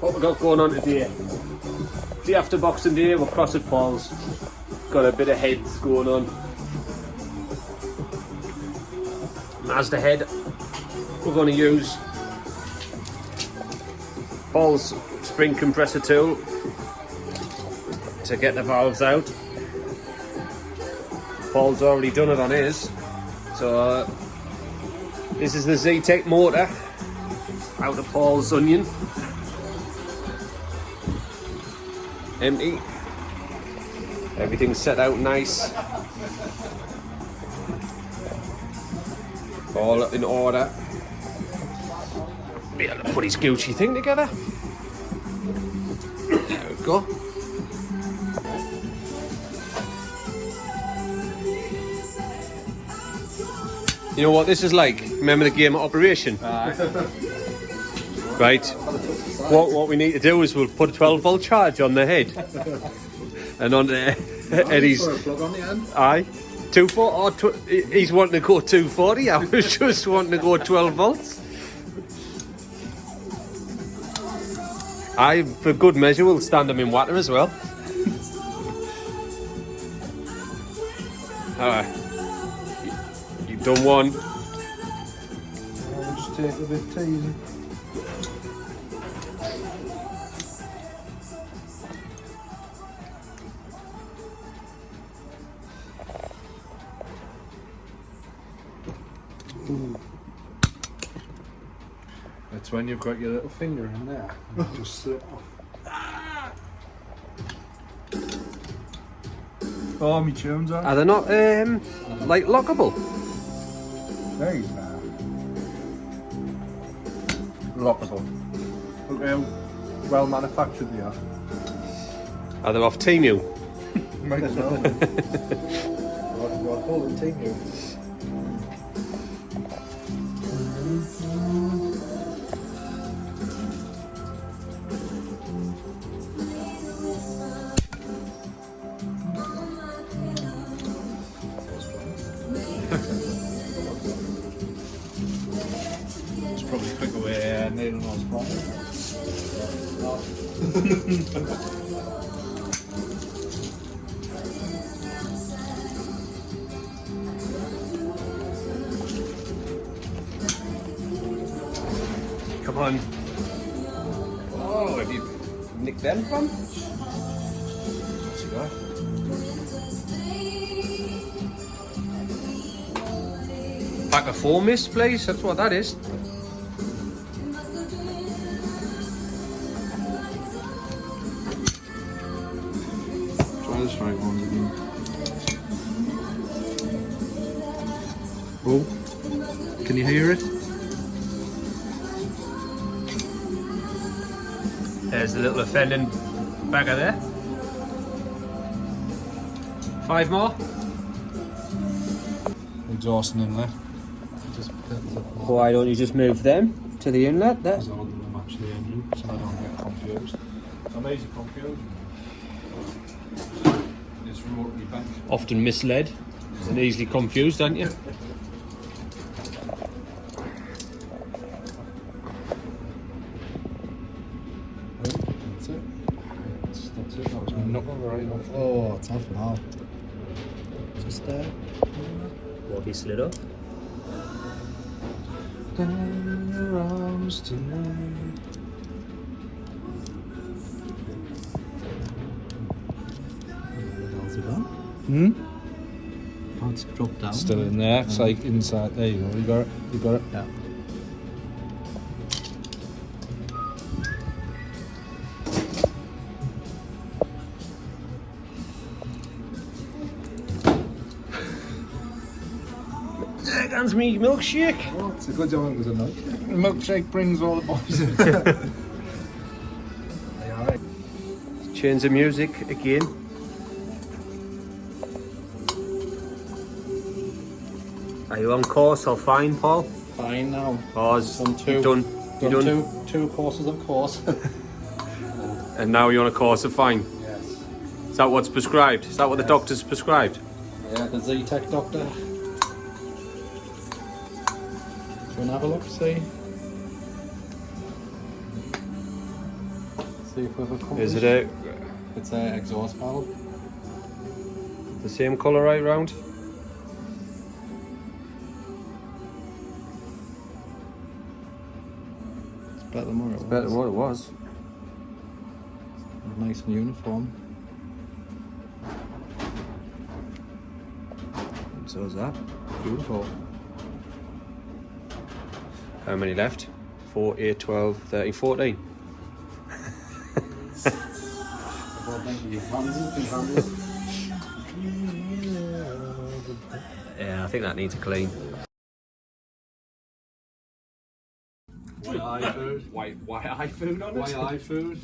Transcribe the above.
what we got going on today. It's the after Boxing Day, we're across at Paul's. Got a bit of heads going on. And as the head, we're going to use Paul's spring compressor tool to get the valves out. Paul's already done it on his. So this is the Z-Tech motor out of Paul's onion. Empty. Everything's set out nice. All in order. Be able to put his Gucci thing together. There we go. You know what this is like? Remember the game Operation? Right. What we need to do is we'll put a 12-volt charge on the head. And on Eddie's. Put a plug on the end. Aye. 240. He's wanting to go 240. I was just wanting to go 12 volts. Aye, for good measure, we'll stand them in water as well. Alright. You've done one. I'll just take a bit easy. That's when you've got your little finger in there. Just slip off. Oh, my tunes are. Are they not like lockable? There you go. Lockable. Look how well manufactured they are. Are they off Temu? Might as well. What whole thing you? It's probably a quicker way nailing those problems. Come on. Oh, have you nicked them from? What's he got? Pack of 4 mist, please. That's what that is. Try the straight ones again. Oh, can you hear it? There's the little offending bagger there. 5 more. Exhaust and inlet. Just Why don't you just move them to the inlet there? because I want them to match the engine so I don't get confused. I'm easy confused. This rotary bench. Often misled and easily confused, aren't you? That's it. That's it. That was not right off. Oh, it's off now. Just there. What he slid off? Down in your arms tonight. How's it gone? Oh, it's dropped down. Still in there. It's like inside. There you go. You got it. You got it. Yeah. There comes me milkshake. Oh, it's a good job it was a milkshake. Milkshake brings all the boys in. They are. Change the music again. Are you on course or fine, Paul? Fine now. Or Done two. you done? You done? Two courses of course. And now you're on a course of fine. Yes. Is that what's prescribed? Is that what the doctor's prescribed? Yeah, the Z-Tech doctor. Do you want to have a look, see? See if we've a Is it It's an exhaust valve. the same colour right round? It's better than what it was. Better than what it was. Nice and uniform. So is that. Beautiful. How many left? 4, 8, 12, 13, 14. Yeah, I think that needs a clean. Why eye food? Why eye food on it? Why eye food?